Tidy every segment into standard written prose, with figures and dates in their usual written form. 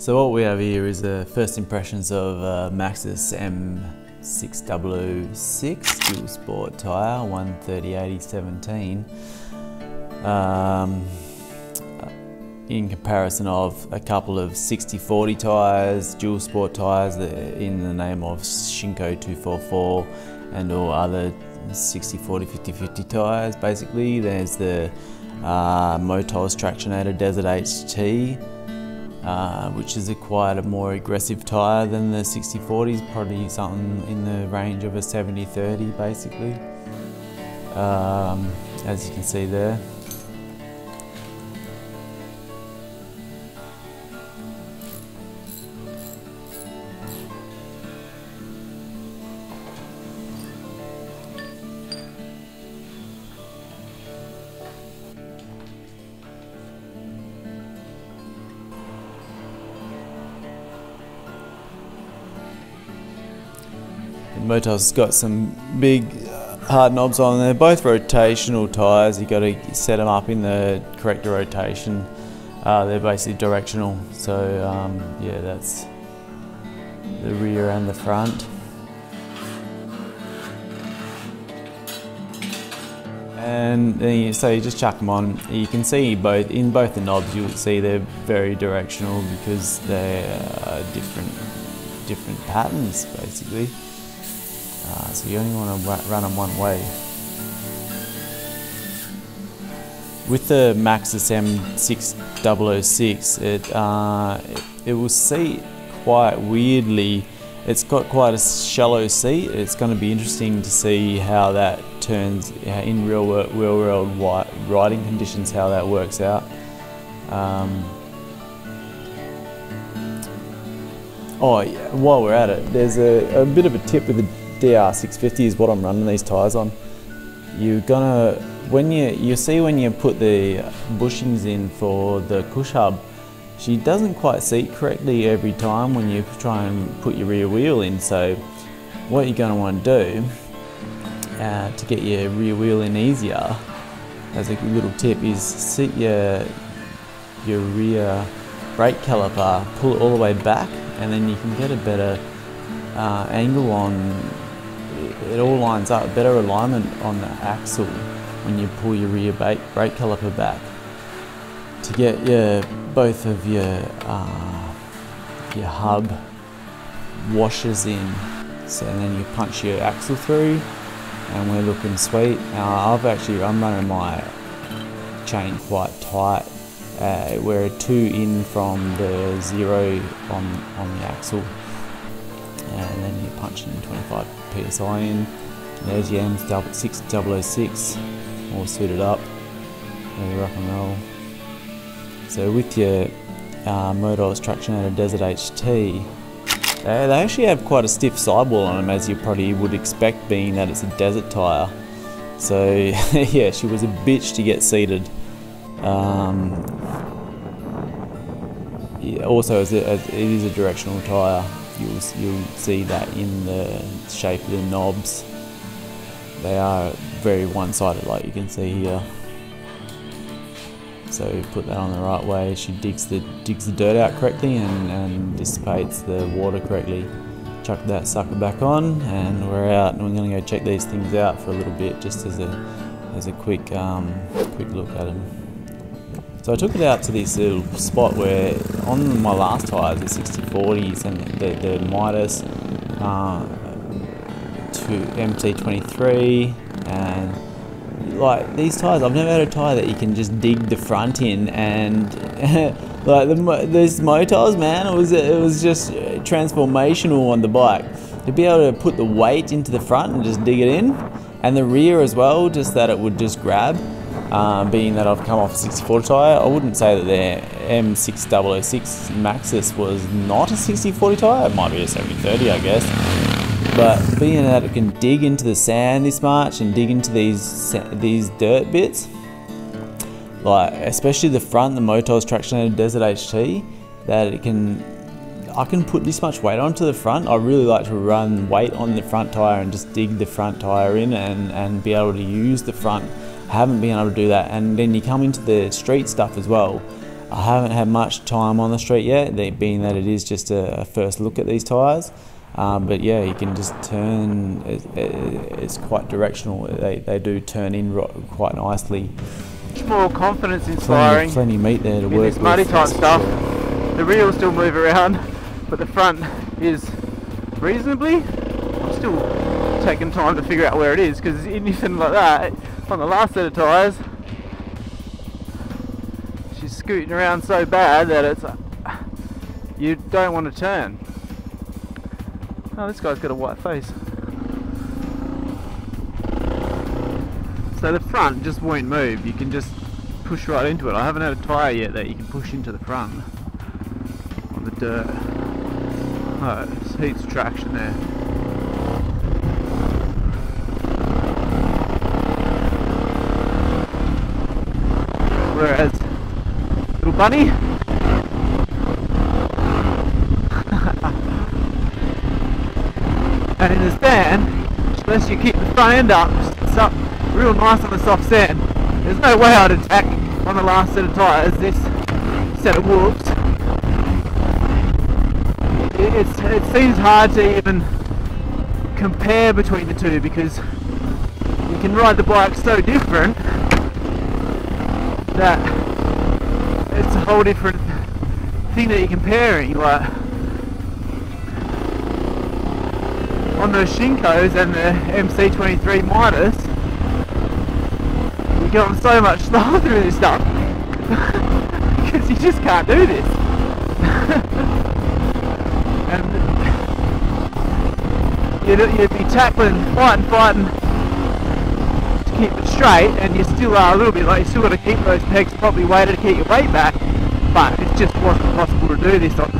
So what we have here is the first impressions of Maxxis M6006 dual sport tyre, 130/80/17. In comparison of a couple of 60/40 tyres, dual sport tyres in the name of Shinko 244 and all other 60/40, 50/50 tyres. Basically, there's the Motoz Tractionator Desert HT, which is quite a more aggressive tyre than the 60/40s, probably something in the range of a 70/30 basically, as you can see there. Motoz has got some big hard knobs on. They're both rotational tyres. You got to set them up in the correct rotation. They're basically directional. So yeah, that's the rear and the front. And then you just chuck them on. You can see both the knobs. You'll see they're very directional because they're different patterns basically. So you only want to run them one way. With the Maxxis M6006, it will seat quite weirdly. It's got quite a shallow seat. It's going to be interesting to see how that turns in real world riding conditions, how that works out. Oh, yeah, while we're at it, there's a bit of a tip with the DR650 is what I'm running these tyres on. You're gonna, when you put the bushings in for the push hub, she doesn't quite seat correctly every time when you try and put your rear wheel in. So what you're gonna want to do to get your rear wheel in easier, as a little tip, is sit your rear brake caliper, pull it all the way back, and then you can get a better angle on. It all lines up, better alignment on the axle when you pull your rear brake caliper back to get both of your hub washers in. So then you punch your axle through, and we're looking sweet. I'm running my chain quite tight. We're 2 in from the 0 on the axle. And then you punch in 25 psi in. There's your M6006, all suited up, ready to rock and roll. So with your Motoz Tractionator Desert HT, they actually have quite a stiff sidewall on them, as you probably would expect, being that it's a desert tyre. So yeah, she was a bitch to get seated. Yeah, also, it is a directional tyre. You'll see that in the shape of the knobs. They are very one-sided, like you can see here. So put that on the right way. She digs the dirt out correctly and dissipates the water correctly. Chuck that sucker back on, and we're out. And we're going to go check these things out for a little bit, just as a quick look at them. So I took it out to this little spot where on my last tyres, the 60/40s and the Maeths MT23, and like these tyres, I've never had a tyre that you can just dig the front in, and like this Motoz, man, it was just transformational on the bike. To be able to put the weight into the front and just dig it in, and the rear as well, just that it would just grab. Being that I've come off a 60/40 tyre, I wouldn't say that the M6006 Maxxis was not a 60/40 tyre. It might be a 70/30, I guess. But being that it can dig into the sand this much and dig into these dirt bits, like especially the front, the Motoz Tractionator Desert HT, that I can put this much weight onto the front. I really like to run weight on the front tyre and just dig the front tyre in and be able to use the front. I haven't been able to do that. And then you come into the street stuff as well. I haven't had much time on the street yet, being that it is just a first look at these tyres. But yeah, you can just turn, it's quite directional. They do turn in quite nicely. Much more confidence inspiring. Plenty of meat there to work with. This muddy type stuff. Sure. The rear will still move around, but the front is reasonably. I'm still taking time to figure out where it is, because anything like that, on the last set of tyres, she's scooting around so bad that it's, you don't want to turn. Oh, this guy's got a white face. So the front just won't move. You can just push right into it. I haven't had a tyre yet that you can push into the front on the dirt. Oh, it's heaps of traction there. Whereas little bunny, and in the sand, unless you keep the front end up, it's up real nice on the soft sand. There's no way I'd attack on the last set of tyres this set of whoops. It seems hard to even compare between the two, because you can ride the bike so different that it's a whole different thing that you're comparing. Like on those Shinkos and the MC23 Maeths, you're going so much slower through this stuff because you just can't do this. And you'd be tackling, fighting to keep it straight, and you still are a little bit like, you still got to keep those pegs properly weighted to keep your weight back, but it just wasn't possible to do this on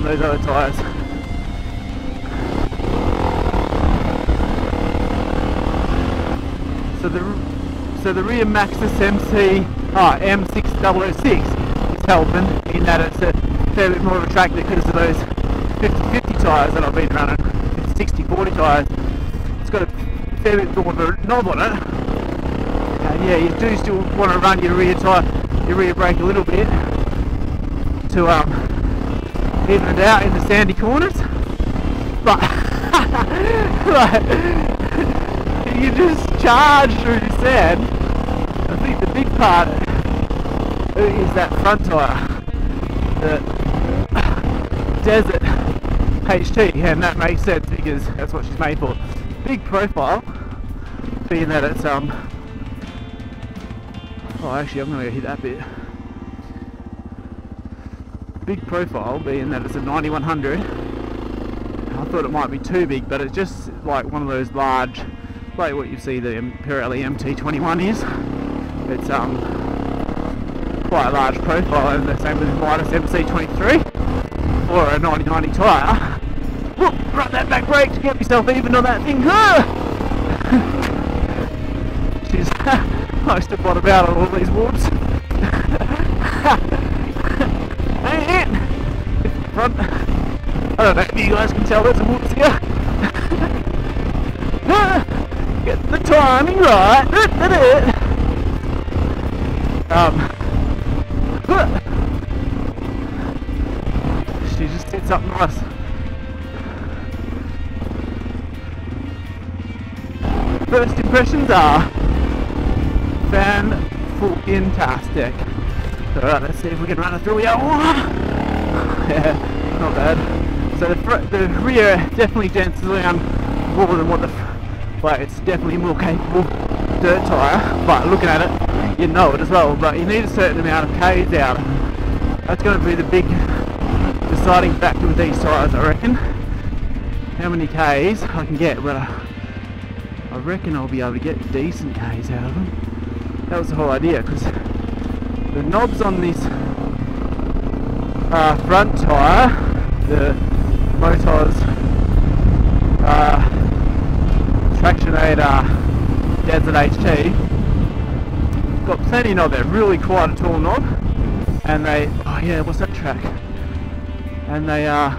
those other tyres. So the rear Maxxis M6006 is helping in that it's a fair bit more of a tractor because of those 50/50 tyres that I've been running, 60/40 tyres. It's got a fair bit more of a knob on it. And yeah, you do still want to run your rear tyre, your rear brake a little bit to even it out in the sandy corners. But like, you just charge through the sand. I think the big part is that front tyre, the Desert HT, and that makes sense because that's what she's made for. Big profile, being that it's oh, actually I'm gonna go hit that bit. Big profile, being that it's a 9100. I thought it might be too big, but it's just like one of those large, like what you see the Pirelli MT21 is. It's quite a large profile, and the same with the Maeths MC23 or a 90/90 tyre. Whoop, run that back brake to get yourself even on that thing. She's nice to bottom out on all these whoops. Front. I don't know if you guys can tell there's a whoops here. Get the timing right. She just sits up nice. First impressions are fan-fucking-tastic. Alright, let's see if we can run it through. Yeah, not bad. So the rear definitely dents around more than what like, it's definitely more capable dirt tyre, but looking at it, you know it as well. But you need a certain amount of K's out. That's going to be the big deciding factor with these tyres, I reckon. How many K's I can get, but I reckon I'll be able to get decent K's out of them. That was the whole idea, because the knobs on this front tyre, the Motoz Tractionator Desert HT, got plenty of knob there, really quite a tall knob, and they, oh yeah, what's that track? And they are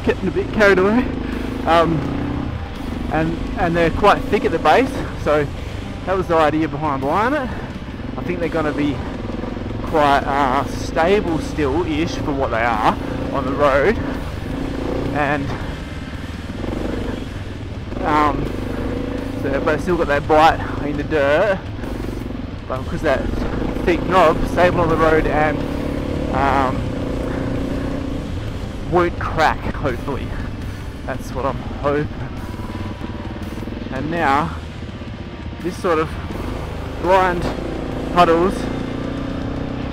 getting a bit carried away. and they're quite thick at the base, so that was the idea behind buying it. I think they're going to be quite stable still-ish for what they are on the road, and so, but still got that bite in the dirt, but because that thick knob, stable on the road, and won't crack, hopefully. That's what I'm hoping. And now this sort of blind puddles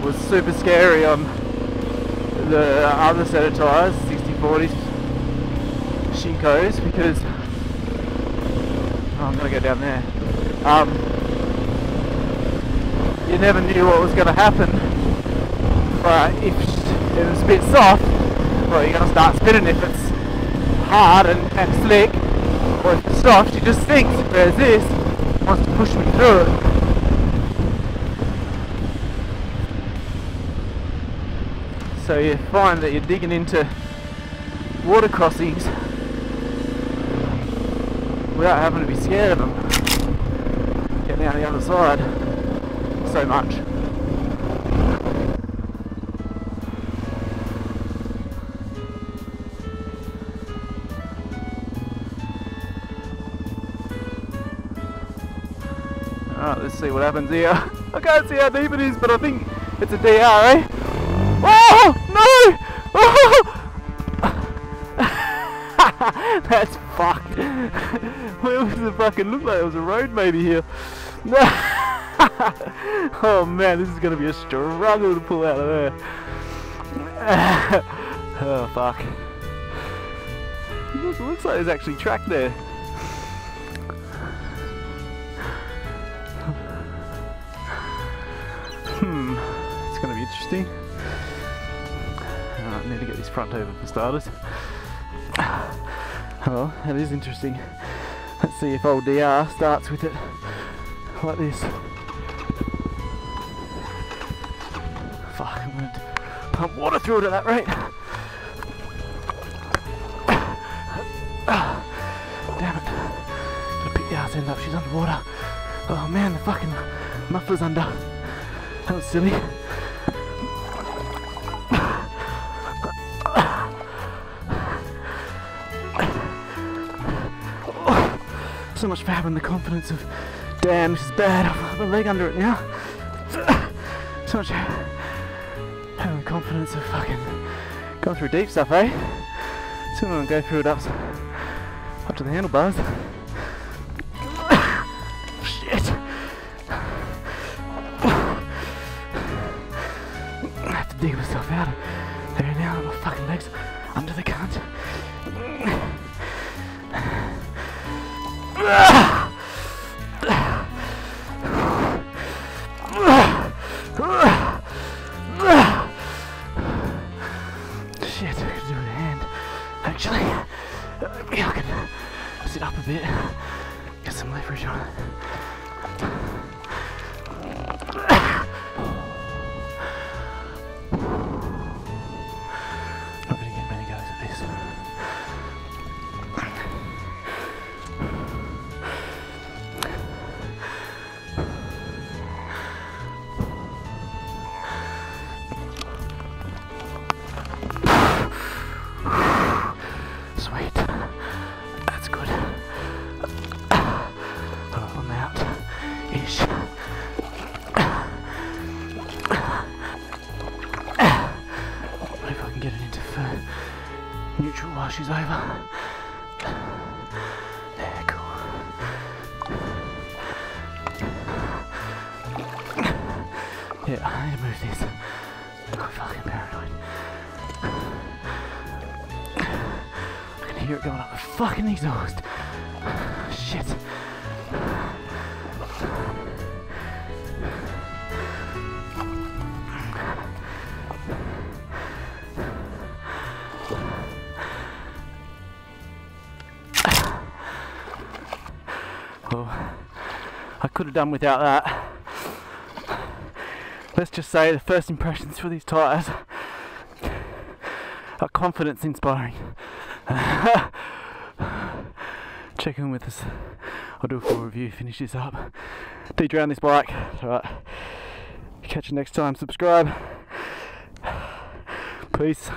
was super scary on the other set of tyres, 60/40s Shinkos, because I'm gonna go down there. You never knew what was gonna happen, but if it was a bit soft, well, you're gonna start spinning. If it's hard and slick, or if it's soft, you just sinks. Whereas this wants to push me through it. So you find that you're digging into water crossings without having to be scared of them. Getting out the other side so much. Alright, let's see what happens here. I can't see how deep it is, but I think it's a DR, eh? Oh! No! Oh! That's fucked. Where was the fucking, looked like it was a road maybe here. Oh man, this is going to be a struggle to pull out of there. Oh fuck. It looks like there's actually track there. It's going to be interesting. I need to get this front over for starters. Oh, that is interesting. Let's see if old DR starts with it like this. Fuck, I'm going to pump water through it at that rate. Damn it. Gotta pick the arse end up, she's underwater. Oh man, the fucking muffler's under. That was silly. So much for having the confidence of, damn, this is bad, I've got my leg under it now. So much having the confidence of fucking going through deep stuff, eh? Soon I'm gonna go through it up to the handlebars. Shit. I have to dig myself out of there now, my fucking legs under the cunt. Shit, I could do it with a hand. Actually, maybe I can sit up a bit, get some leverage on it. Not really getting many goes at this. Sweet. That's good. I'm out. Ish. Maybe I can get it into neutral while she's over. Yeah, cool. Yeah, I need to move this. I'm fucking paranoid. I can hear it going up the fucking exhaust. Shit. Well, I could have done without that. Let's just say the first impressions for these tyres are confidence inspiring. check in with us. I'll do a full review, finish this up, de-drown this bike. Alright, catch you next time. Subscribe. Peace.